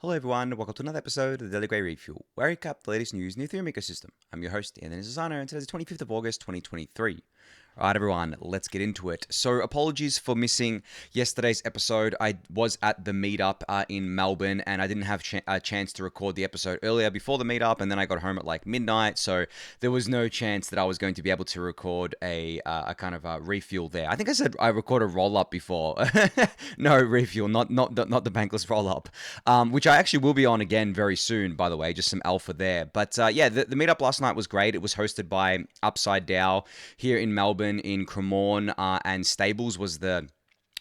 Hello everyone, welcome to another episode of the Daily Gwei Refuel, where I recap the latest news in the Ethereum ecosystem. I'm your host, Anthony Sassano, and today's the 25th of August, 2023. Alright everyone, let's get into it. So apologies for missing yesterday's episode. I was at the meetup in Melbourne and I didn't have a chance to record the episode earlier before the meetup, and then I got home at like midnight, so there was no chance that I was going to be able to record a kind of a refuel there. I think I said I recorded a roll-up before. No, refuel, not the bankless roll-up, which I actually will be on again very soon, by the way, just some alpha there. But yeah, the meetup last night was great. It was hosted by Upside DAO here in Melbourne, in Cremorne, and Stables was the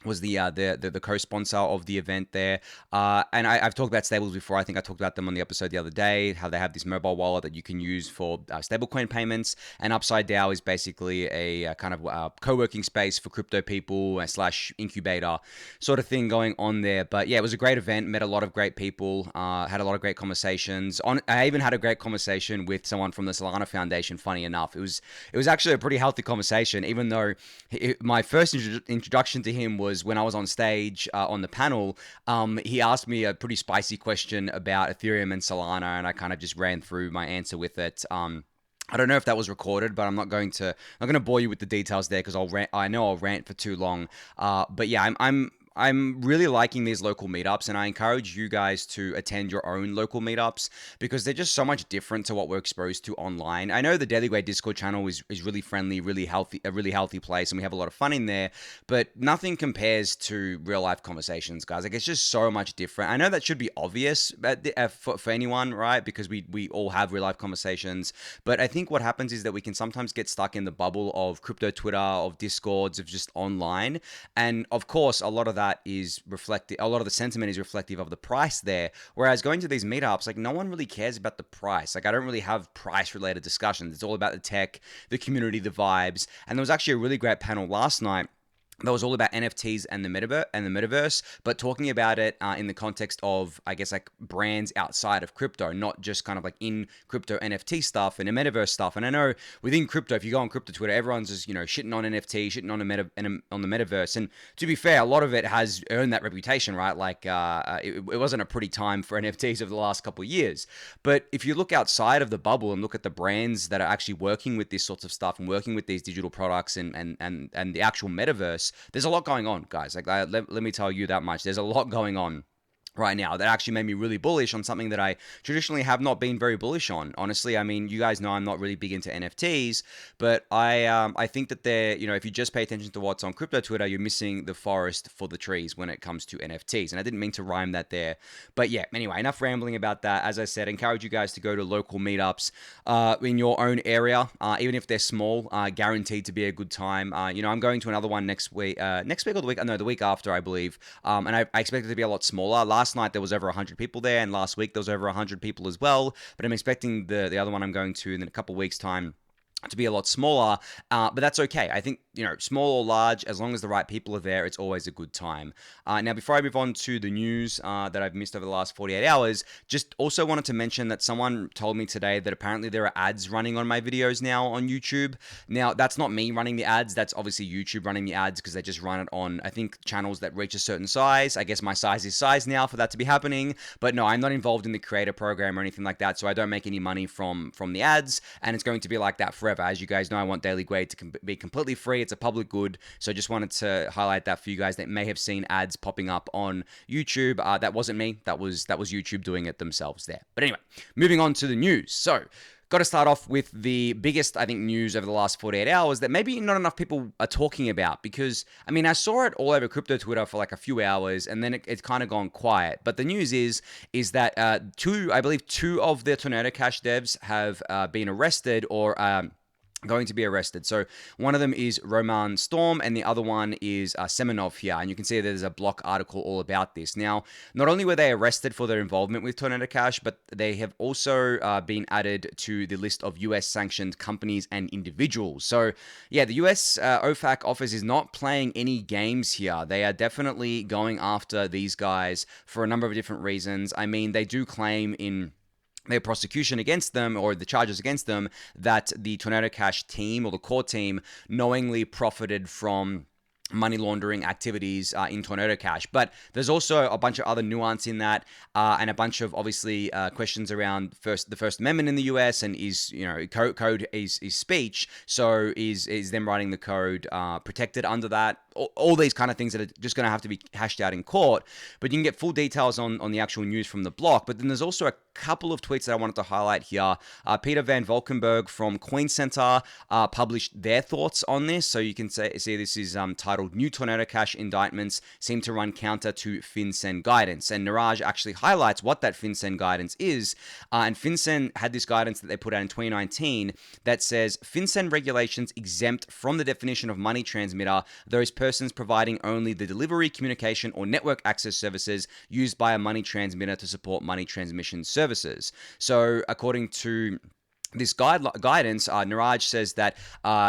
co-sponsor of the event there. And I've talked about Stables before. I think I talked about them on the episode the other day, how they have this mobile wallet that you can use for stablecoin payments. And Upside DAO is basically a kind of co-working space for crypto people / incubator sort of thing going on there. But yeah, it was a great event. Met a lot of great people. Had a lot of great conversations. I even had a great conversation with someone from the Solana Foundation. Funny enough, it was actually a pretty healthy conversation, even though my first introduction to him was when I was on stage on the panel. He asked me a pretty spicy question about Ethereum and Solana, and I kind of just ran through my answer with it. I don't know if that was recorded, but I'm not going to bore you with the details there because I know I'll rant for too long. But yeah, I'm really liking these local meetups, and I encourage you guys to attend your own local meetups because they're just so much different to what we're exposed to online. I know the Daily Gwei Discord channel is really friendly, really healthy, a really healthy place, and we have a lot of fun in there, but nothing compares to real life conversations, guys. Like, it's just so much different. I know that should be obvious for anyone, right? Because we all have real life conversations, but I think what happens is that we can sometimes get stuck in the bubble of crypto Twitter, of Discords, of just online, and of course, a lot of that is reflective. A lot of the sentiment is reflective of the price there. Whereas going to these meetups, like, no one really cares about the price. Like, I don't really have price related discussions. It's all about the tech, the community, the vibes. And there was actually a really great panel last night that was all about NFTs and the metaverse, but talking about it in the context of, I guess, like brands outside of crypto, not just kind of like in crypto NFT stuff and the metaverse stuff. And I know within crypto, if you go on crypto Twitter, everyone's just, shitting on NFT, shitting on the metaverse. And to be fair, a lot of it has earned that reputation, right? Like it wasn't a pretty time for NFTs over the last couple of years. But if you look outside of the bubble and look at the brands that are actually working with this sorts of stuff and working with these digital products and the actual metaverse, there's a lot going on, guys. Like, let me tell you that much. There's a lot going on right now that actually made me really bullish on something that I traditionally have not been very bullish on. Honestly, I mean, you guys know I'm not really big into NFTs, but I think that they're, if you just pay attention to what's on crypto Twitter, you're missing the forest for the trees when it comes to NFTs. And I didn't mean to rhyme that there, but yeah, anyway, enough rambling about that. As I said, encourage you guys to go to local meetups in your own area, even if they're small, guaranteed to be a good time. I'm going to another one next week or the week after, I believe. And I expect it to be a lot smaller. Last night there was over 100 people there, and last week there was over 100 people as well. But I'm expecting the other one I'm going to in a couple of weeks' time to be a lot smaller, but that's okay. I think, small or large, as long as the right people are there, it's always a good time. Now, before I move on to the news that I've missed over the last 48 hours, just also wanted to mention that someone told me today that apparently there are ads running on my videos now on YouTube. Now, that's not me running the ads. That's obviously YouTube running the ads because they just run it on, I think, channels that reach a certain size. I guess my size is size now for that to be happening. But no, I'm not involved in the creator program or anything like that, so I don't make any money from the ads, and it's going to be like that forever. As you guys know, I want Daily Gwei to be completely free. It's a public good. So just wanted to highlight that for you guys that may have seen ads popping up on YouTube. That wasn't me. That was YouTube doing it themselves there. But anyway, moving on to the news. So, got to start off with the biggest, I think, news over the last 48 hours that maybe not enough people are talking about because, I mean, I saw it all over crypto Twitter for like a few hours and then it's kind of gone quiet. But the news is that two of the Tornado Cash devs have been arrested or going to be arrested. So one of them is Roman Storm and the other one is Semenov here. And you can see there's a block article all about this. Now, not only were they arrested for their involvement with Tornado Cash, but they have also been added to the list of US sanctioned companies and individuals. So yeah, the US OFAC office is not playing any games here. They are definitely going after these guys for a number of different reasons. I mean, they do claim in their prosecution against them or the charges against them that the Tornado Cash team or the core team knowingly profited from money laundering activities in Tornado Cash. But there's also a bunch of other nuance in that, and a bunch of obviously questions around the First Amendment in the US, and is code is speech. So is them writing the code protected under that? All these kind of things that are just going to have to be hashed out in court. But you can get full details on the actual news from the block. But then there's also a couple of tweets that I wanted to highlight here. Peter Van Valkenburg from Coincenter published their thoughts on this. So you can see this is titled "New Tornado Cash Indictments Seem to Run Counter to FinCen Guidance." And Niraj actually highlights what that FinCen guidance is. And FinCen had this guidance that they put out in 2019 that says FinCen regulations exempt from the definition of money transmitter those persons providing only the delivery, communication, or network access services used by a money transmitter to support money transmission services. So according to this guidance, Niraj says that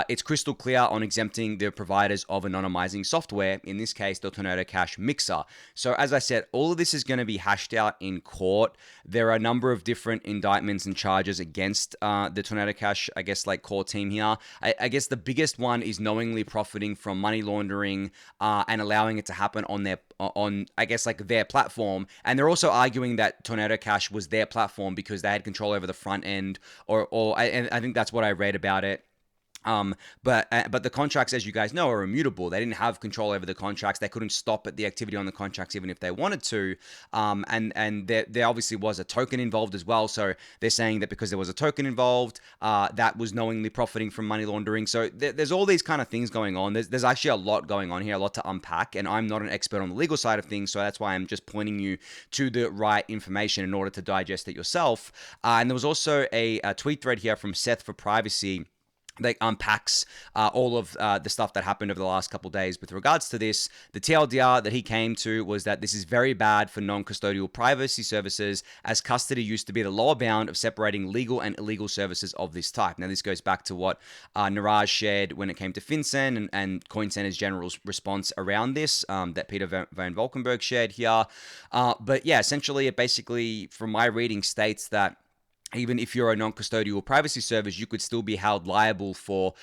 it's crystal clear on exempting the providers of anonymizing software, in this case, the Tornado Cash Mixer. So as I said, all of this is going to be hashed out in court. There are a number of different indictments and charges against the Tornado Cash, I guess, like core team here. I guess the biggest one is knowingly profiting from money laundering and allowing it to happen on their platform. And they're also arguing that Tornado Cash was their platform because they had control over the front end, and I think that's what I read about it. But the contracts, as you guys know, are immutable. They didn't have control over the contracts. They couldn't stop at the activity on the contracts even if they wanted to. And there obviously was a token involved as well. So they're saying that because there was a token involved, that was knowingly profiting from money laundering. So there's all these kind of things going on. There's actually a lot going on here, a lot to unpack. And I'm not an expert on the legal side of things, so that's why I'm just pointing you to the right information in order to digest it yourself. And there was also a tweet thread here from Seth for Privacy that unpacks all of the stuff that happened over the last couple of days with regards to this. The TLDR that he came to was that this is very bad for non-custodial privacy services, as custody used to be the lower bound of separating legal and illegal services of this type. Now, this goes back to what Niraj shared when it came to FinCen and Coincenter's general response around this that Peter Van Valkenburg shared here. But yeah, essentially, it basically, from my reading, states that even if you're a non-custodial privacy service, you could still be held liable for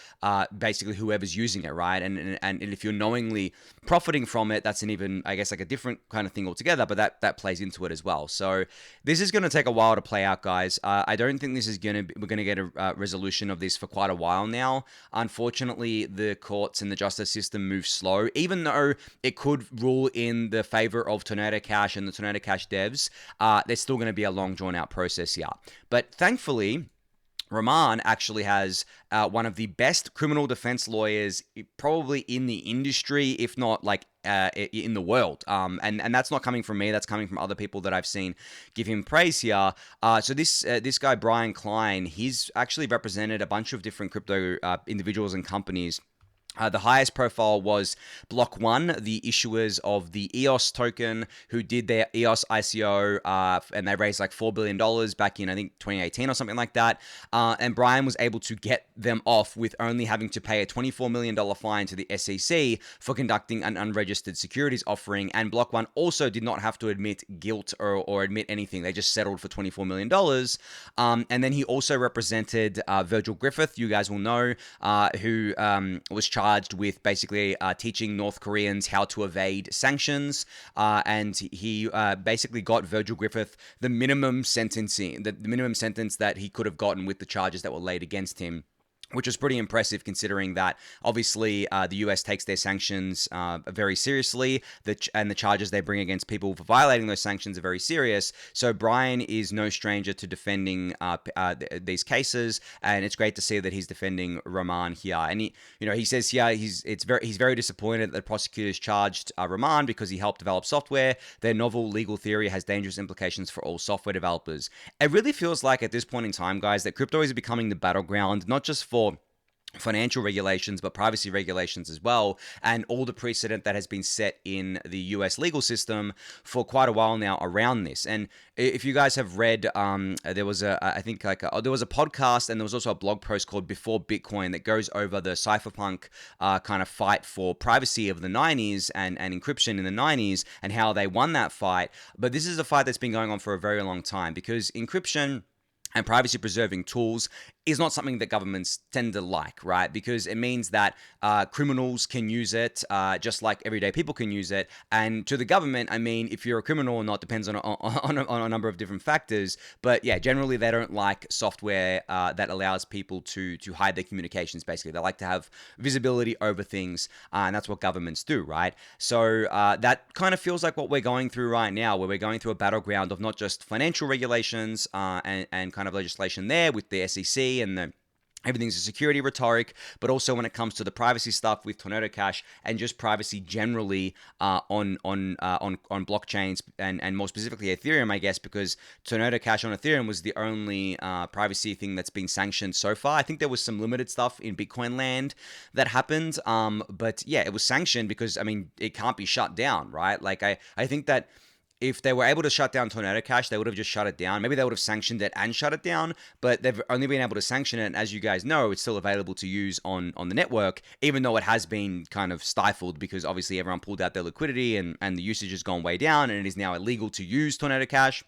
basically whoever's using it, right? And if you're knowingly profiting from it, that's an even, I guess, like a different kind of thing altogether, but that plays into it as well. So this is going to take a while to play out, guys. I don't think this is we're going to get a resolution of this for quite a while now. Unfortunately, the courts and the justice system move slow, even though it could rule in the favor of Tornado Cash and the Tornado Cash devs. There's still going to be a long drawn out process here. But thankfully, Rahman actually has one of the best criminal defense lawyers probably in the industry, if not like in the world. And that's not coming from me. That's coming from other people that I've seen give him praise here. So this guy, Brian Klein, he's actually represented a bunch of different crypto individuals and companies. The highest profile was Block One, the issuers of the EOS token, who did their EOS ICO, and they raised like $4 billion back in, I think, 2018 or something like that. And Brian was able to get them off with only having to pay a $24 million fine to the SEC for conducting an unregistered securities offering. And Block One also did not have to admit guilt or admit anything. They just settled for $24 million. And then he also represented Virgil Griffith, you guys will know, who was charged with basically teaching North Koreans how to evade sanctions, and he basically got Virgil Griffith the minimum sentence that he could have gotten with the charges that were laid against him, which was pretty impressive considering that obviously the US takes their sanctions very seriously, and the charges they bring against people for violating those sanctions are very serious. So Brian is no stranger to defending these cases, and it's great to see that he's defending Rahman here. And he says here he's very disappointed that the prosecutors charged Rahman because he helped develop software. Their novel legal theory has dangerous implications for all software developers. It really feels like at this point in time, guys, that crypto is becoming the battleground, not just for financial regulations, but privacy regulations as well, and all the precedent that has been set in the US legal system for quite a while now around this. And if you guys have read, there was a podcast, and there was also a blog post called Before Bitcoin that goes over the cypherpunk kind of fight for privacy of the 90s and encryption in the 90s and how they won that fight. But this is a fight that's been going on for a very long time, because encryption and privacy preserving tools is not something that governments tend to like, right? Because it means that criminals can use it just like everyday people can use it. And to the government, I mean, if you're a criminal or not depends on a number of different factors. But yeah, generally they don't like software that allows people to hide their communications, basically. They like to have visibility over things, and that's what governments do, right? So that kind of feels like what we're going through right now, where we're going through a battleground of not just financial regulations and kind of legislation there with the SEC and the everything's a security rhetoric, but also when it comes to the privacy stuff with Tornado Cash and just privacy generally on blockchains and more specifically Ethereum, I guess, because Tornado Cash on Ethereum was the only privacy thing that's been sanctioned so far. I think there was some limited stuff in Bitcoin land that happened, but yeah, it was sanctioned because I mean it can't be shut down, right? Like I think that if they were able to shut down Tornado Cash, they would have just shut it down. Maybe they would have sanctioned it and shut it down, but they've only been able to sanction it. And as you guys know, it's still available to use on the network, even though it has been kind of stifled because obviously everyone pulled out their liquidity and the usage has gone way down, and it is now illegal to use Tornado Cash.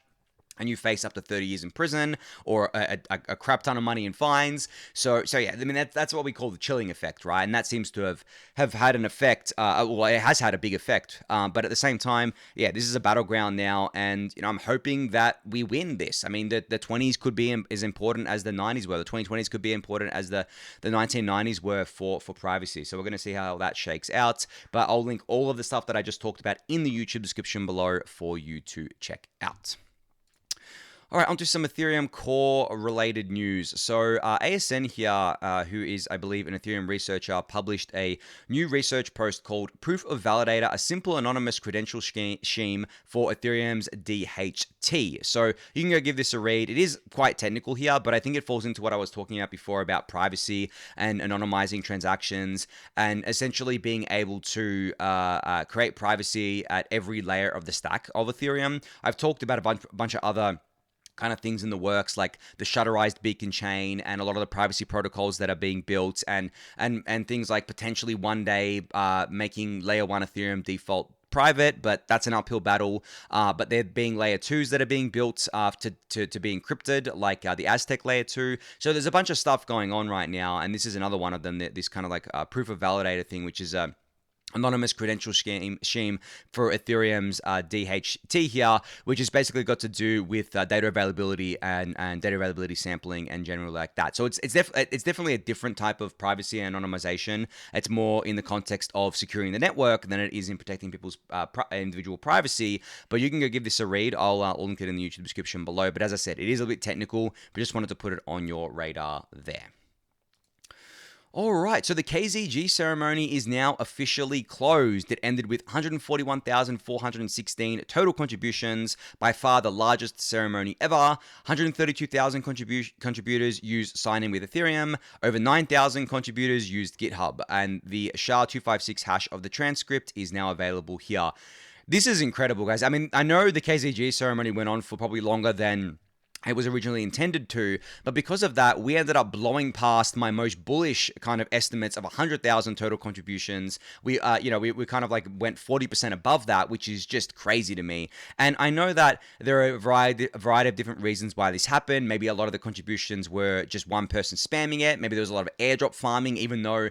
And you face up to 30 years in prison or a crap ton of money in fines. So yeah, I mean, that's what we call the chilling effect, right? And that seems to have had an effect. Well, it has had a big effect. But at the same time, yeah, this is a battleground now. And, I'm hoping that we win this. I mean, the 20s could be as important as the 90s were. The 2020s could be important as the 1990s were for privacy. So we're going to see how that shakes out. But I'll link all of the stuff that I just talked about in the YouTube description below for you to check out. All right, onto some Ethereum core related news. So ASN here, who is, I believe, an Ethereum researcher, published a new research post called Proof of Validator, a simple anonymous credential scheme for Ethereum's DHT. So you can go give this a read. It is quite technical here, but I think it falls into what I was talking about before about privacy and anonymizing transactions and essentially being able to create privacy at every layer of the stack of Ethereum. I've talked about a bunch of other kind of things in the works like the shutterized beacon chain and a lot of the privacy protocols that are being built and things like potentially one day making layer 1 Ethereum default private, but that's an uphill battle. But there being layer 2s that are being built to be encrypted, like the Aztec layer 2. So there's a bunch of stuff going on right now, and this is another one of them, this kind of like proof of validator thing, which is anonymous credential scheme for Ethereum's DHT here, which has basically got to do with data availability and data availability sampling and generally like that. So it's definitely a different type of privacy and anonymization. It's more in the context of securing the network than it is in protecting people's individual privacy. But you can go give this a read. I'll link it in the YouTube description below. But as I said, it is a bit technical, but just wanted to put it on your radar there. All right, so the KZG ceremony is now officially closed. It ended with 141,416 total contributions, by far the largest ceremony ever. 132,000 contributors used sign-in with Ethereum. Over 9,000 contributors used GitHub, and the SHA-256 hash of the transcript is now available here. This is incredible, guys. I mean, I know the KZG ceremony went on for probably longer than it was originally intended to, but because of that, we ended up blowing past my most bullish kind of estimates of 100,000 total contributions. We kind of like went 40% above that, which is just crazy to me. And I know that there are a variety of different reasons why this happened. Maybe a lot of the contributions were just one person spamming it. Maybe there was a lot of airdrop farming, even though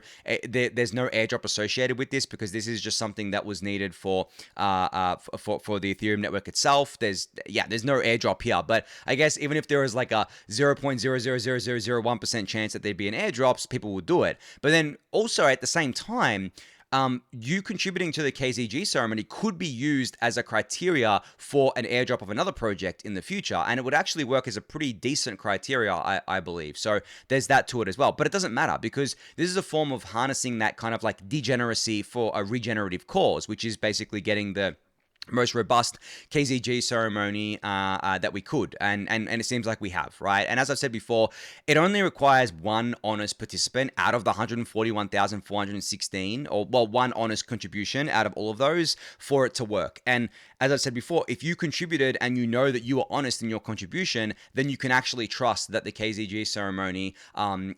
there's no airdrop associated with this, because this is just something that was needed for the Ethereum network itself. There's no airdrop here, but I guess even if there was like a 0.0000001% chance that there'd be an airdrops, people would do it. But then also at the same time, you contributing to the KZG ceremony could be used as a criteria for an airdrop of another project in the future, and it would actually work as a pretty decent criteria, I believe. So there's that to it as well. But it doesn't matter, because this is a form of harnessing that kind of like degeneracy for a regenerative cause, which is basically getting the most robust KZG ceremony that we could, and it seems like we have, right? And as I've said before, it only requires one honest participant out of the 141,416, or well, one honest contribution out of all of those for it to work. And as I've said before, if you contributed and you know that you were honest in your contribution, then you can actually trust that the KZG ceremony,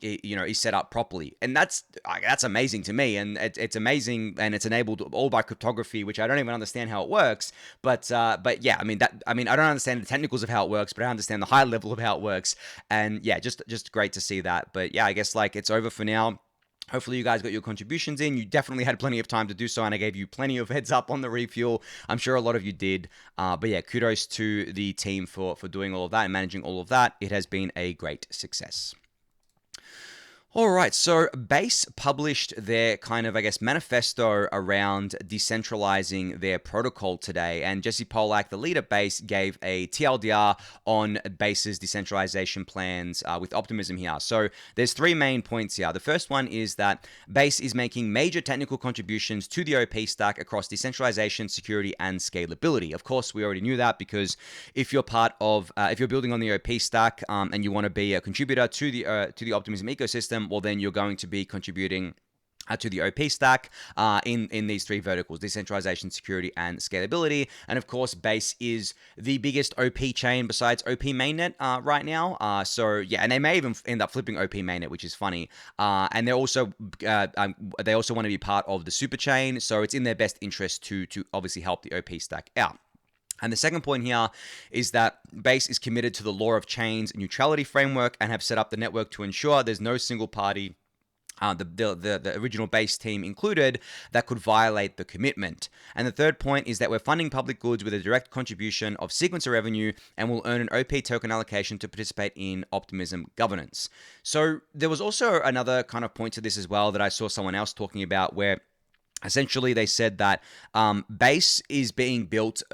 is set up properly. And that's amazing to me, and it's amazing, and it's enabled all by cryptography, which I don't even understand how it works. works. But yeah, I mean, I don't understand the technicals of how it works, but I understand the high level of how it works. And yeah, just great to see that. But yeah, I guess like it's over for now. Hopefully you guys got your contributions in. You definitely had plenty of time to do so, and I gave you plenty of heads up on the refuel. I'm sure a lot of you did. But yeah, kudos to the team for doing all of that and managing all of that. It has been a great success. All right, so Base published their kind of, I guess, manifesto around decentralizing their protocol today, and Jesse Pollack, the lead at Base, gave a TLDR on Base's decentralization plans with Optimism here. So there's three main points here. The first one is that Base is making major technical contributions to the OP stack across decentralization, security, and scalability. Of course, we already knew that because if you're part of, if you're building on the OP stack and you want to be a contributor to the Optimism ecosystem, well, then you're going to be contributing to the OP stack in these three verticals: decentralization, security, and scalability. And of course, Base is the biggest OP chain besides OP mainnet right now. So yeah, and they may even end up flipping OP mainnet, which is funny. And they also want to be part of the super chain, so it's in their best interest to obviously help the OP stack out. And the second point here is that Base is committed to the law of chains neutrality framework and have set up the network to ensure there's no single party, the original Base team included, that could violate the commitment. And the third point is that we're funding public goods with a direct contribution of sequencer revenue and will earn an OP token allocation to participate in Optimism governance. So there was also another kind of point to this as well that I saw someone else talking about, where essentially, they said that Base has been built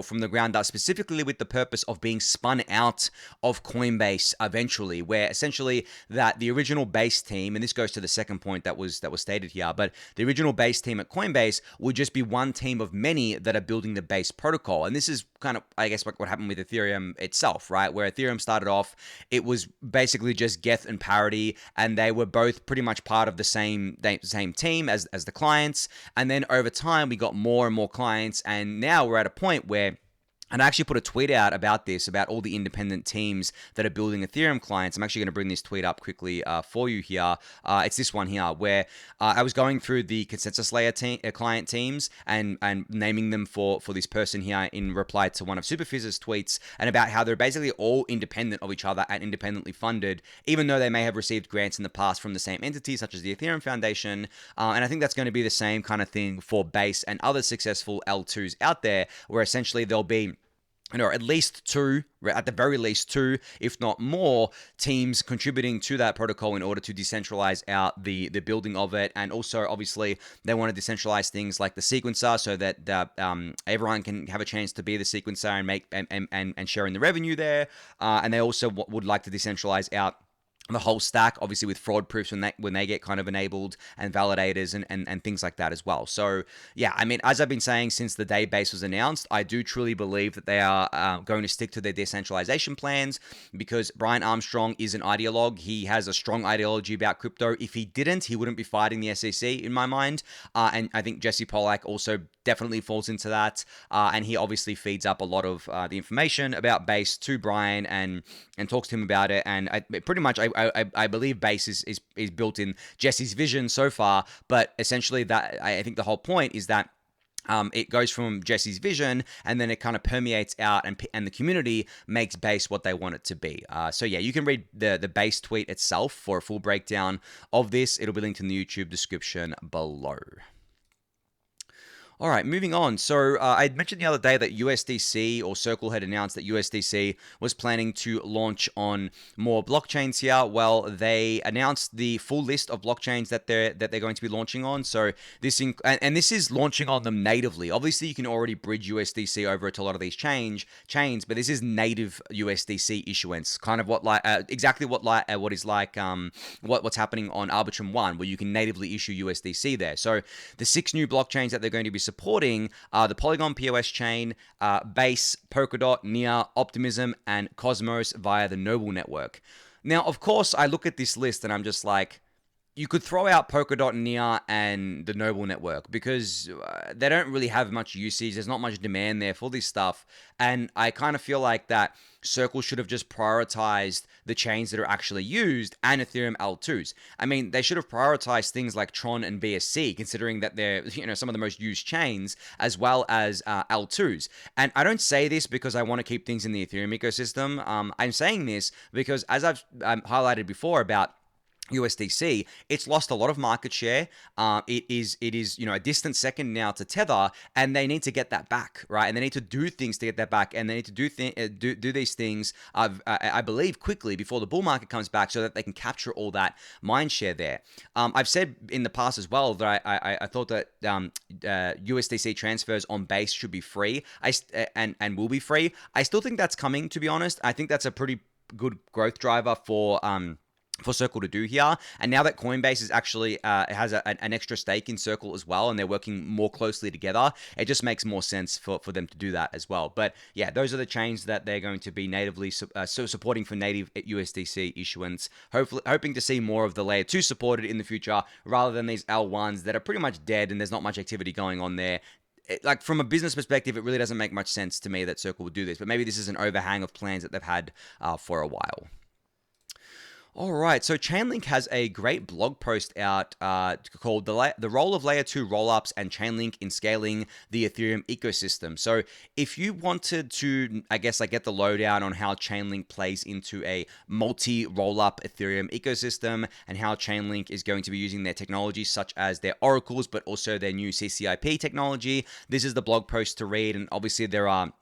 from the ground up specifically with the purpose of being spun out of Coinbase eventually, where essentially that the original Base team, and this goes to the second point that was stated here, but the original Base team at Coinbase would just be one team of many that are building the Base protocol. And this is kind of, I guess, what happened with Ethereum itself, right? Where Ethereum started off, it was basically just Geth and Parity, and they were both pretty much part of the same team as the clients. And then over time, we got more and more clients. And now we're at a point where, and I actually put a tweet out about this, about all the independent teams that are building Ethereum clients. I'm actually going to bring this tweet up quickly for you here. It's this one here, where I was going through the consensus layer client teams and naming them for this person here in reply to one of Superfizz's tweets, and about how they're basically all independent of each other and independently funded, even though they may have received grants in the past from the same entity, such as the Ethereum Foundation. And I think that's going to be the same kind of thing for Base and other successful L2s out there, where essentially there'll be, at least two, at the very least two, if not more, teams contributing to that protocol in order to decentralize out the building of it. And also, obviously, they want to decentralize things like the sequencer, so that everyone can have a chance to be the sequencer and make and share in the revenue there. And they also would like to decentralize out the whole stack, obviously with fraud proofs when they get kind of enabled, and validators and things like that as well. So yeah, I mean, as I've been saying since the day Base was announced, I do truly believe that they are going to stick to their decentralization plans, because Brian Armstrong is an ideologue. He has a strong ideology about crypto. If he didn't, he wouldn't be fighting the SEC in my mind. And I think Jesse Pollack also definitely falls into that. And he obviously feeds up a lot of the information about Base to Brian and talks to him about it. And I believe Base is built in Jesse's vision so far, but essentially that I think the whole point is that it goes from Jesse's vision, and then it kind of permeates out, and the community makes Base what they want it to be. So yeah, you can read the Base tweet itself for a full breakdown of this. It'll be linked in the YouTube description below. All right, moving on. So I had mentioned the other day that USDC, or Circle, had announced that USDC was planning to launch on more blockchains here. Well, they announced the full list of blockchains that they're going to be launching on. So this this is launching on them natively. Obviously, you can already bridge USDC over to a lot of these chains, but this is native USDC issuance, kind of what's happening on Arbitrum 1, where you can natively issue USDC there. So the 6 new blockchains that they're going to be supporting are the Polygon POS chain, Base, Polkadot, Nia, Optimism, and Cosmos via the Noble network. Now, of course, I look at this list and I'm just like, you could throw out Polkadot, Near, and the Noble network because they don't really have much usage. There's not much demand there for this stuff. And I kind of feel like that Circle should have just prioritized the chains that are actually used and Ethereum L2s. I mean, they should have prioritized things like Tron and BSC, considering that they're, some of the most used chains, as well as L2s. And I don't say this because I want to keep things in the Ethereum ecosystem. I'm saying this because, as I've highlighted before about USDC, it's lost a lot of market share. It is a distant second now to Tether, and they need to get that back, right? And they need to do things to get that back, and they need to do these things, I believe, quickly before the bull market comes back, so that they can capture all that mind share there. I've said in the past as well that I thought that USDC transfers on base should be free, and will be free. I still think that's coming, to be honest. I think that's a pretty good growth driver for Circle to do here. And now that Coinbase is actually has an extra stake in Circle as well, and they're working more closely together, it just makes more sense for them to do that as well. But yeah, those are the chains that they're going to be natively supporting for native USDC issuance. Hoping to see more of the layer 2 supported in the future, rather than these L1s that are pretty much dead and there's not much activity going on there. Like, from a business perspective, it really doesn't make much sense to me that Circle would do this, but maybe this is an overhang of plans that they've had for a while. All right, so Chainlink has a great blog post out called the Role of Layer 2 Rollups and Chainlink in Scaling the Ethereum Ecosystem. So if you wanted to, I guess, get the lowdown on how Chainlink plays into a multi-rollup Ethereum ecosystem, and how Chainlink is going to be using their technologies such as their oracles, but also their new CCIP technology, this is the blog post to read. And obviously there are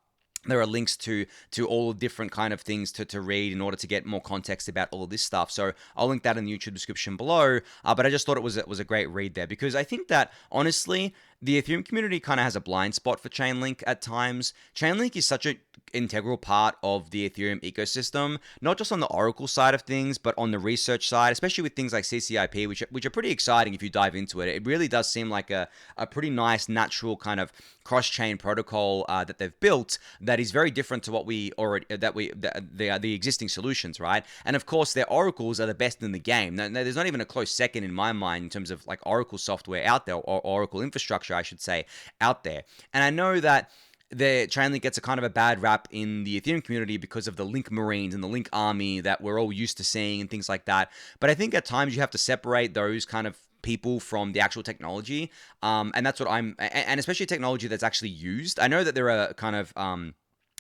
links to all different kind of things to read in order to get more context about all of this stuff. So I'll link that in the YouTube description below. But I just thought it was a great read there, because I think that, honestly, the Ethereum community kind of has a blind spot for Chainlink at times. Chainlink is such an integral part of the Ethereum ecosystem, not just on the Oracle side of things, but on the research side, especially with things like CCIP, which are pretty exciting if you dive into it. It really does seem like a pretty nice, natural kind of cross-chain protocol that they've built that is very different to what the existing solutions, right? And of course, their oracles are the best in the game. Now, there's not even a close second in my mind in terms of Oracle software out there, or Oracle infrastructure, I should say, out there. And I know that the Chainlink gets a kind of a bad rap in the Ethereum community because of the Link Marines and the Link Army that we're all used to seeing and things like that. But I think at times you have to separate those kind of people from the actual technology. And that's what and especially technology that's actually used. I know that there are kind of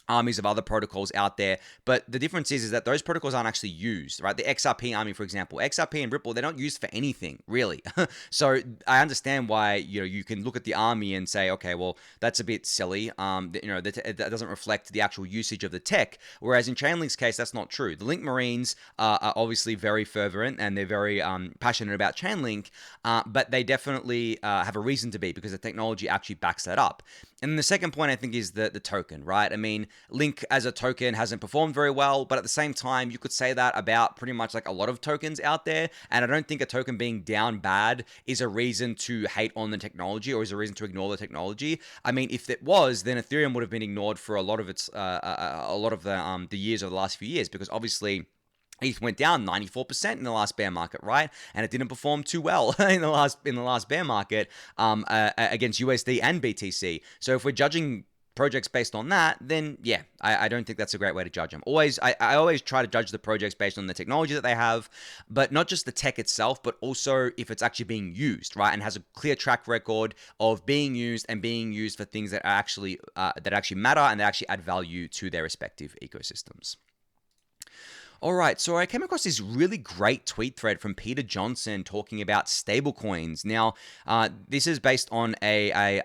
armies of other protocols out there, but the difference is that those protocols aren't actually used, right? The XRP army, for example, XRP and Ripple, they're not used for anything, really. So I understand why, you can look at the army and say, okay, well, that's a bit silly. That doesn't reflect the actual usage of the tech. Whereas in Chainlink's case, that's not true. The Link Marines are obviously very fervent, and they're very passionate about Chainlink, but they definitely have a reason to be, because the technology actually backs that up. And the second point, I think, is the token, right? I mean, Link as a token hasn't performed very well, but at the same time, you could say that about pretty much a lot of tokens out there. And I don't think a token being down bad is a reason to hate on the technology, or is a reason to ignore the technology. I mean, if it was, then Ethereum would have been ignored for a lot of the years of the last few years, because obviously ETH went down 94% in the last bear market, right? And it didn't perform too well in the last bear market against USD and BTC. So if we're judging projects based on that, then yeah, I don't think that's a great way to judge them. I always try to judge the projects based on the technology that they have, but not just the tech itself, but also if it's actually being used, right? And has a clear track record of being used, and being used for things that are actually matter, and that actually add value to their respective ecosystems. All right, so I came across this really great tweet thread from Peter Johnson talking about stablecoins. Now, this is based on a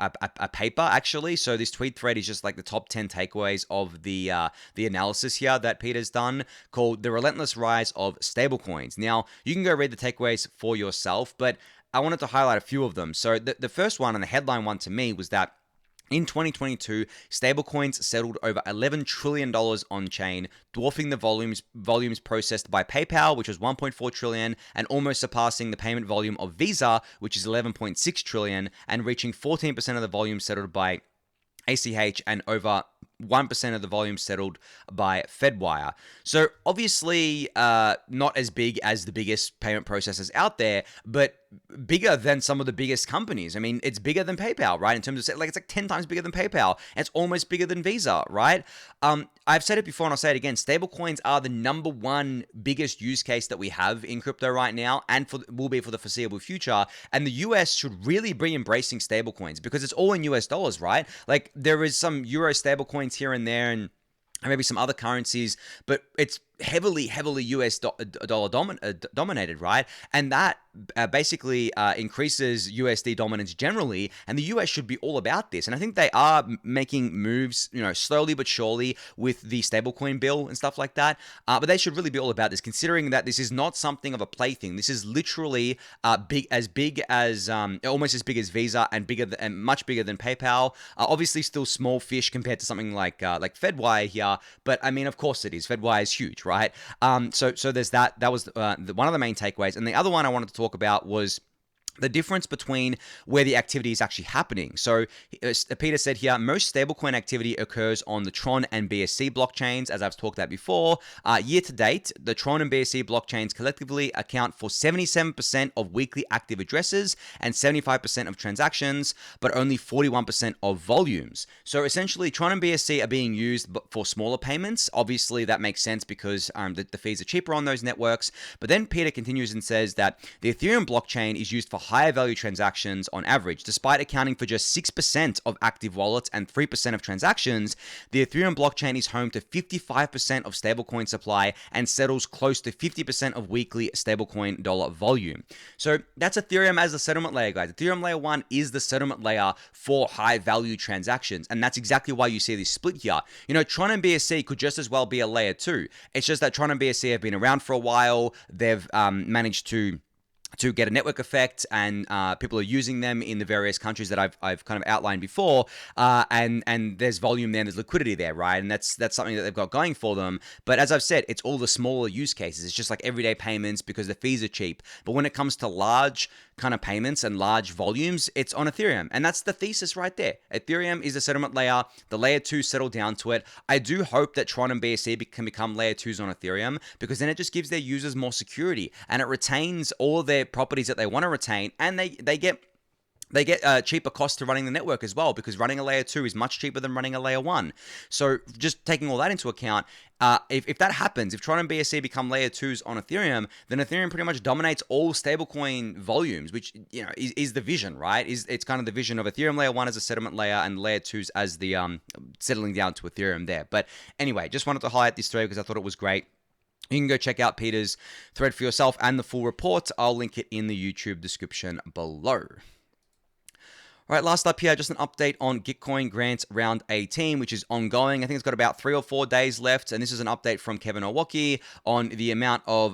paper, actually. So this tweet thread is just the top 10 takeaways of the analysis here that Peter's done, called The Relentless Rise of Stablecoins. Now, you can go read the takeaways for yourself, but I wanted to highlight a few of them. So the first one, and the headline one to me, was that in 2022, stablecoins settled over $11 trillion on-chain, dwarfing the volumes processed by PayPal, which was $1.4 trillion, and almost surpassing the payment volume of Visa, which is $11.6 trillion, and reaching 14% of the volume settled by ACH, and over 1% of the volume settled by Fedwire. So obviously not as big as the biggest payment processors out there, but bigger than some of the biggest companies. I mean, it's bigger than PayPal, right? In terms of, like, it's like 10 times bigger than PayPal. And it's almost bigger than Visa, right? I've said it before and I'll say it again. Stablecoins are the number one biggest use case that we have in crypto right now, and will be for the foreseeable future. And the US should really be embracing stablecoins because it's all in US dollars, right? Like, there is some Euro stablecoins here and there, and maybe some other currencies, but it's heavily US dollar dominated, right? And that basically increases USD dominance generally, and the US should be all about this. And I think they are making moves, slowly but surely with the stablecoin bill and stuff like that. But they should really be all about this, considering that this is not something of a plaything. This is literally big as almost as big as Visa, and much bigger than PayPal. Obviously, still small fish compared to something like Fedwire here, but I mean, of course it is. Fedwire is huge, right? So there's that. That was one of the main takeaways. And the other one I wanted to talk about was the difference between where the activity is actually happening. So Peter said here, most stablecoin activity occurs on the Tron and BSC blockchains, as I've talked about before. Year to date, the Tron and BSC blockchains collectively account for 77% of weekly active addresses and 75% of transactions, but only 41% of volumes. So essentially, Tron and BSC are being used for smaller payments. Obviously, that makes sense because the fees are cheaper on those networks. But then Peter continues and says that the Ethereum blockchain is used for higher value transactions on average. Despite accounting for just 6% of active wallets and 3% of transactions, the Ethereum blockchain is home to 55% of stablecoin supply and settles close to 50% of weekly stablecoin dollar volume. So that's Ethereum as the settlement layer, guys. Ethereum layer 1 is the settlement layer for high value transactions, and that's exactly why you see this split here. Tron and BSC could just as well be a layer 2. It's just that Tron and BSC have been around for a while. They've managed to get a network effect, and people are using them in the various countries that I've kind of outlined before, and there's volume there, and there's liquidity there, right? And that's something that they've got going for them. But as I've said, it's all the smaller use cases. It's just like everyday payments because the fees are cheap. But when it comes to large kind of payments and large volumes, it's on Ethereum. And that's the thesis right there. Ethereum is the settlement layer. The layer 2 settle down to it. I do hope that Tron and BSC can become layer 2s on Ethereum, because then it just gives their users more security, and it retains all of their properties that they want to retain, and they get cheaper cost to running the network as well, because running a layer 2 is much cheaper than running a layer 1. So just taking all that into account, if that happens, if Tron and BSC become layer 2s on Ethereum, then Ethereum pretty much dominates all stablecoin volumes, which is the vision, right? It's kind of the vision of Ethereum layer 1 as a settlement layer and layer 2s as the settling down to Ethereum there. But anyway, just wanted to highlight this thread because I thought it was great. You can go check out Peter's thread for yourself and the full report. I'll link it in the YouTube description below. All right, last up here, just an update on Gitcoin Grants round 18, which is ongoing. I think it's got about 3 or 4 days left, and this is an update from Kevin Owocki on the amount of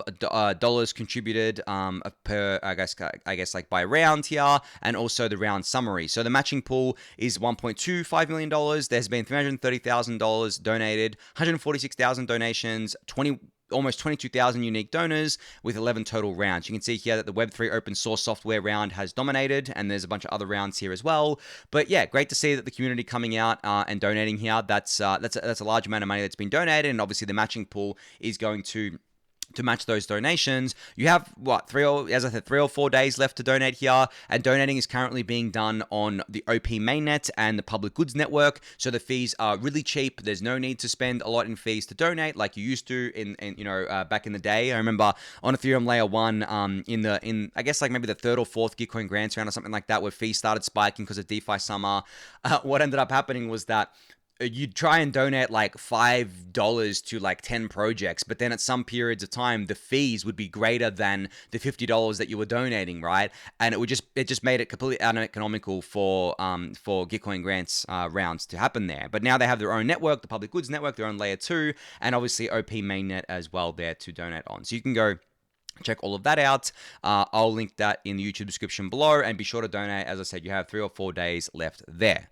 dollars contributed per, I guess like by round here, and also the round summary. So the matching pool is $1.25 million. There's been $330,000 donated, 146,000 donations, almost 22,000 unique donors with 11 total rounds. You can see here that the Web3 open source software round has dominated, and there's a bunch of other rounds here as well. But yeah, great to see that the community coming out and donating here. That's a large amount of money that's been donated, and obviously the matching pool is going to match those donations. You have 3 or 4 days left to donate here, and donating is currently being done on the OP mainnet and the public goods network. So the fees are really cheap. There's no need to spend a lot in fees to donate like you used to in back in the day. I remember on Ethereum layer 1 in I guess like maybe the 3rd or 4th Gitcoin Grants round or something like that, where fees started spiking because of DeFi summer. What ended up happening was that you'd try and donate like $5 to like 10 projects, but then at some periods of time, the fees would be greater than the $50 that you were donating, right? And it just made it completely uneconomical for Gitcoin Grants rounds to happen there. But now they have their own network, the public goods network, their own layer 2, and obviously OP mainnet as well there to donate on. So you can go check all of that out. I'll link that in the YouTube description below, and be sure to donate. As I said, you have 3 or 4 days left there.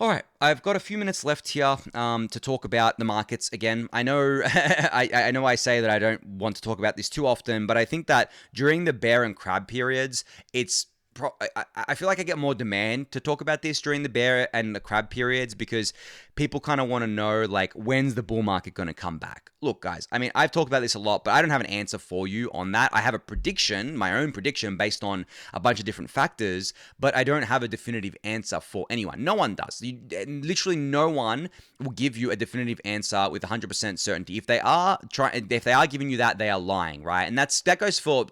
All right, I've got a few minutes left here to talk about the markets again. I know I know I say that I don't want to talk about this too often, but I think that during the bear and crab periods, it's I feel like I get more demand to talk about this during the bear and the crab periods, because people kind of want to know, like, when's the bull market going to come back? Look, guys, I mean, I've talked about this a lot, but I don't have an answer for you on that. I have a prediction, my own prediction, based on a bunch of different factors, but I don't have a definitive answer for anyone. No one does. Literally no one will give you a definitive answer with 100% certainty. If they are giving you that, they are lying, right? And that goes for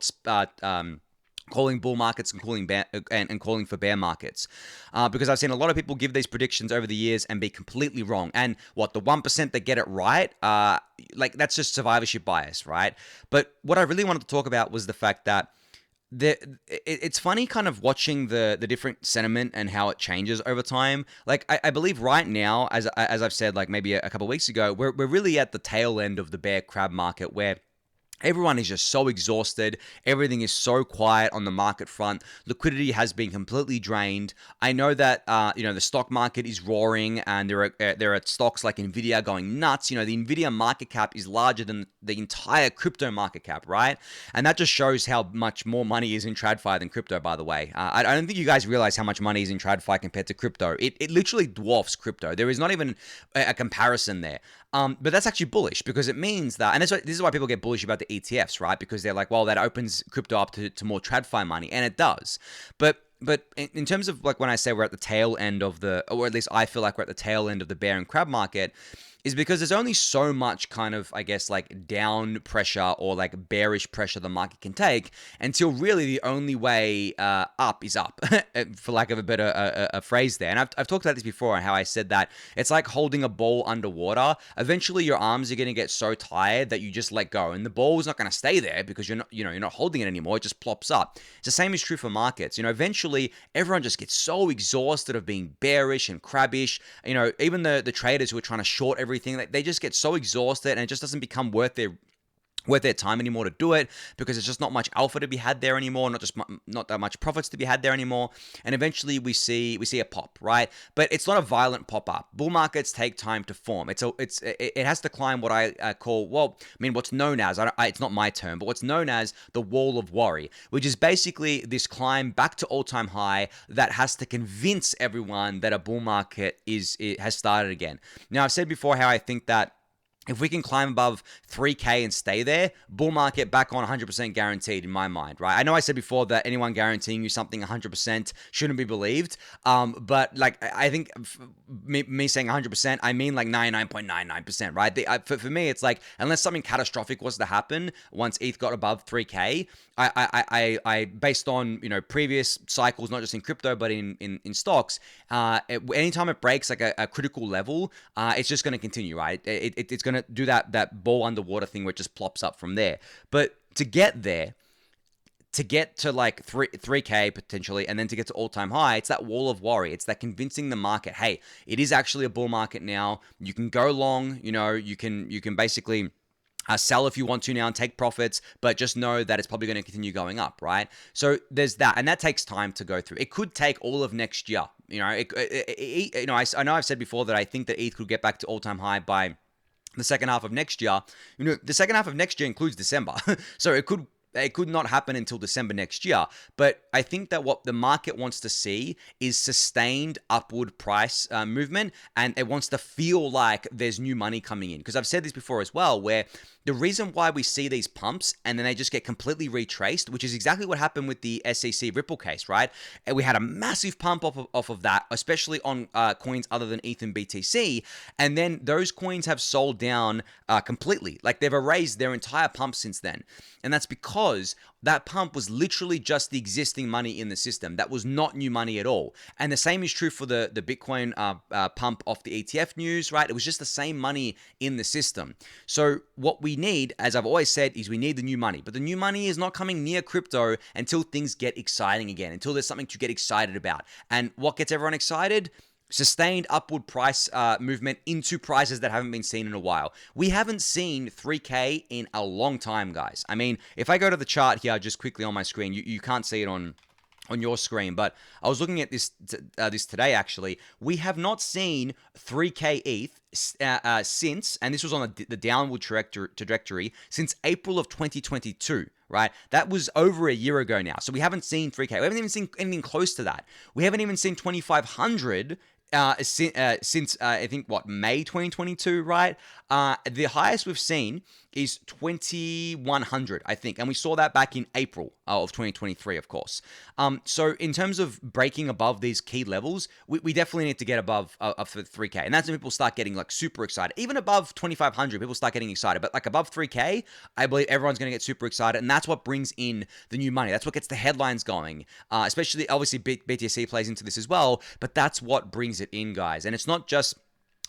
calling bull markets and calling for bear markets, because I've seen a lot of people give these predictions over the years and be completely wrong. And what, the 1% that get it right, like, that's just survivorship bias, right? But what I really wanted to talk about was the fact that it's funny kind of watching the different sentiment and how it changes over time. Like, I believe right now, as I've said, like maybe a couple of weeks ago, we're really at the tail end of the bear crab market, where everyone is just so exhausted. Everything is so quiet on the market front. Liquidity has been completely drained. I know that the stock market is roaring, and there are stocks like Nvidia going nuts. The Nvidia market cap is larger than the entire crypto market cap, right? And that just shows how much more money is in TradFi than crypto. By the way, I don't think you guys realize how much money is in TradFi compared to crypto. It literally dwarfs crypto. There is not even a comparison there. But that's actually bullish, because it means that, and this is why people get bullish about the ETFs, right? Because they're like, well, that opens crypto up to more TradFi money, and it does. But in terms of, like, when I say we're at the tail end of or at least I feel like we're at the tail end of the bear and crab market, is because there's only so much kind of, I guess, like, down pressure or like bearish pressure the market can take, until really the only way up is up, for lack of a better a phrase there. And I've talked about this before, and how I said that it's like holding a ball underwater. Eventually your arms are going to get so tired that you just let go, and the ball is not going to stay there because you're not holding it anymore. It just plops up. It's the same is true for markets. Eventually everyone just gets so exhausted of being bearish and crabbish. Even the traders who are trying to short everything, they just get so exhausted, and it just doesn't become worth their time anymore to do it, because there's just not much alpha to be had there anymore, not that much profits to be had there anymore. And eventually we see a pop, right? But it's not a violent pop up. Bull markets take time to form. It has to climb what I call, what's known as, it's not my term, but what's known as the wall of worry, which is basically this climb back to all-time high that has to convince everyone that a bull market has started again. Now, I've said before how I think that if we can climb above 3K and stay there, bull market back on 100% guaranteed in my mind, right? I know I said before that anyone guaranteeing you something 100% shouldn't be believed, but like, I think me saying 100%, I mean like 99.99%, right? For me, it's like, unless something catastrophic was to happen once ETH got above 3K, I based on previous cycles, not just in crypto but in stocks, anytime it breaks like a critical level, it's just going to continue, right? It's going to do that ball underwater thing where it just plops up from there. But to get there, to get to like 3K potentially, and then to get to all-time high, it's that wall of worry. It's that convincing the market, hey, it is actually a bull market now. You can go long, you can basically sell if you want to now and take profits, but just know that it's probably going to continue going up, right? So there's that, and that takes time to go through. It could take all of next year. I know I've said before that I think that ETH could get back to all-time high by the second half of next year. The second half of next year includes December, so it could not happen until December next year. But I think that what the market wants to see is sustained upward price movement, and it wants to feel like there's new money coming in. Because I've said this before as well, where the reason why we see these pumps and then they just get completely retraced, which is exactly what happened with the SEC Ripple case, right? And we had a massive pump off of that, especially on coins other than ETH and BTC. And then those coins have sold down completely. Like, they've erased their entire pump since then. And that's because that pump was literally just the existing money in the system. That was not new money at all. And the same is true for the Bitcoin pump off the ETF news, right? It was just the same money in the system. So what we need, as I've always said, is we need the new money. But the new money is not coming near crypto until things get exciting again, until there's something to get excited about. And what gets everyone excited? Sustained upward price movement into prices that haven't been seen in a while. We haven't seen 3K in a long time, guys. I mean, if I go to the chart here just quickly on my screen, you can't see it on on your screen, but I was looking at this today. Actually, we have not seen 3K ETH since, and this was on the downward trajectory since April of 2022. Right, that was over a year ago now. So we haven't seen 3K. We haven't even seen anything close to that. We haven't even seen 2,500 since I think May 2022. Right, the highest we've seen is 2,100, I think, and we saw that back in April of 2023, of course. So in terms of breaking above these key levels, we definitely need to get above 3K, and that's when people start getting like super excited. Even above 2,500, people start getting excited, but like above 3K, I believe everyone's going to get super excited, and that's what brings in the new money. That's what gets the headlines going. Especially, obviously, BTC plays into this as well, but that's what brings it in, guys. And it's not just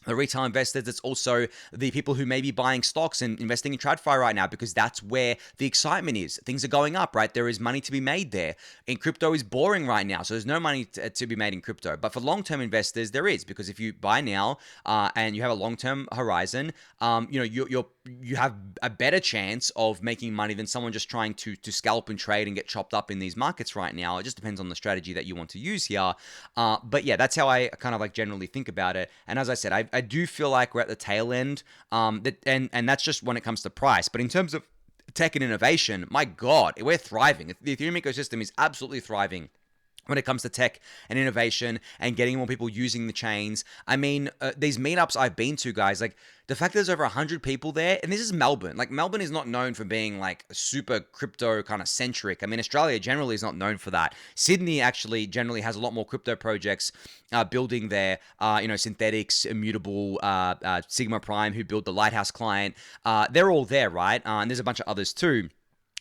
the retail investors, it's also the people who may be buying stocks and investing in TradFi right now, because that's where the excitement is. Things are going up, right? There is money to be made there. And crypto is boring right now, so there's no money to be made in crypto. But for long-term investors, there is, because if you buy now and you have a long-term horizon, you have a better chance of making money than someone just trying to scalp and trade and get chopped up in these markets right now. It just depends on the strategy that you want to use here. But yeah, that's how I kind of like generally think about it. And as I said, I do feel like we're at the tail end, and that's just when it comes to price. But in terms of tech and innovation, my God, we're thriving. The Ethereum ecosystem is absolutely thriving when it comes to tech and innovation and getting more people using the chains. I mean, these meetups I've been to, guys, like the fact that there's over 100 people there, and this is Melbourne. Like, Melbourne is not known for being like super crypto kind of centric. I mean, Australia generally is not known for that. Sydney actually generally has a lot more crypto projects building there. Synthetics, Immutable, Sigma Prime, who built the Lighthouse client. They're all there, right? And there's a bunch of others too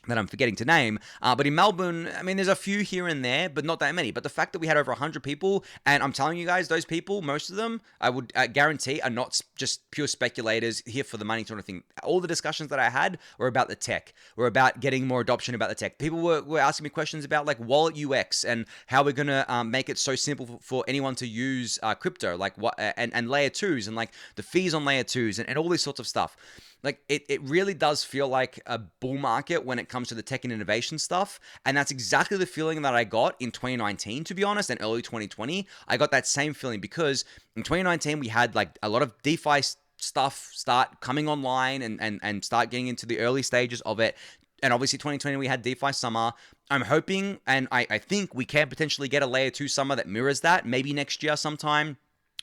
that I'm forgetting to name. But in Melbourne, I mean, there's a few here and there, but not that many. But the fact that we had over 100 people, and I'm telling you guys, those people, most of them, I would guarantee are not just pure speculators here for the money sort of thing. All the discussions that I had were about the tech, were about getting more adoption about the tech. People were asking me questions about like wallet UX and how we're going to make it so simple for anyone to use crypto, like what and layer twos and like the fees on layer twos and all this sorts of stuff. Like, it really does feel like a bull market when it comes to the tech and innovation stuff. And that's exactly the feeling that I got in 2019, to be honest, and early 2020. I got that same feeling because in 2019, we had like a lot of DeFi stuff start coming online and start getting into the early stages of it. And obviously 2020, we had DeFi summer. I'm hoping, and I think we can potentially get a layer 2 summer that mirrors that, maybe next year sometime,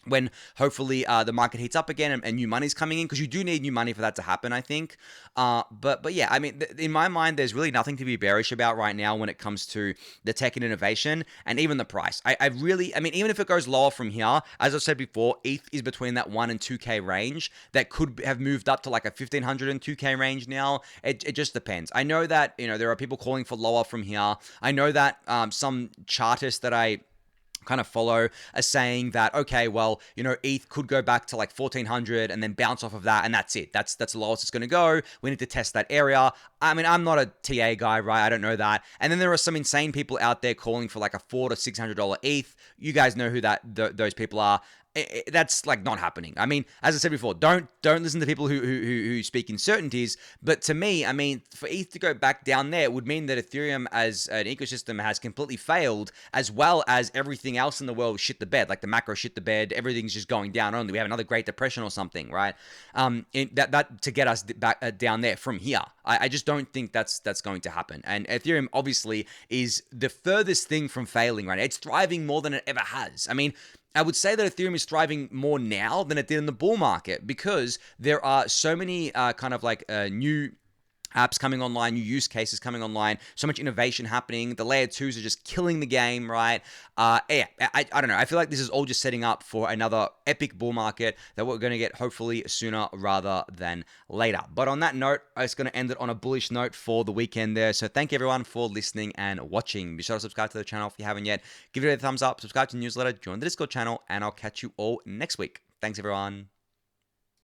when hopefully the market heats up again and new money's coming in, because you do need new money for that to happen, I think. But yeah, I mean, in my mind, there's really nothing to be bearish about right now when it comes to the tech and innovation and even the price. I mean, even if it goes lower from here, as I've said before, ETH is between that 1 and 2K range. That could have moved up to like a 1,500 and 2K range now. It just depends. I know that, there are people calling for lower from here. I know that some chartists that I kind of follow are saying that, okay, well, ETH could go back to like 1,400 and then bounce off of that, and that's it. That's the lowest it's going to go. We need to test that area. I mean, I'm not a TA guy, right? I don't know that. And then there are some insane people out there calling for like a $400 to $600 ETH. You guys know who those people are. That's like not happening. I mean, as I said before, don't listen to people who speak in certainties. But to me, I mean, for ETH to go back down there would mean that Ethereum as an ecosystem has completely failed, as well as everything else in the world shit the bed. Like the macro shit the bed. Everything's just going down only. We have another Great Depression or something, right? That to get us back down there from here. I just don't think that's going to happen. And Ethereum obviously is the furthest thing from failing right now. It's thriving more than it ever has. I mean, I would say that Ethereum is thriving more now than it did in the bull market, because there are so many new apps coming online, new use cases coming online, so much innovation happening. The layer 2s are just killing the game, right? I don't know. I feel like this is all just setting up for another epic bull market that we're going to get hopefully sooner rather than later. But on that note, I'm just going to end it on a bullish note for the weekend there. So thank you everyone for listening and watching. Be sure to subscribe to the channel if you haven't yet. Give it a thumbs up, subscribe to the newsletter, join the Discord channel, and I'll catch you all next week. Thanks everyone.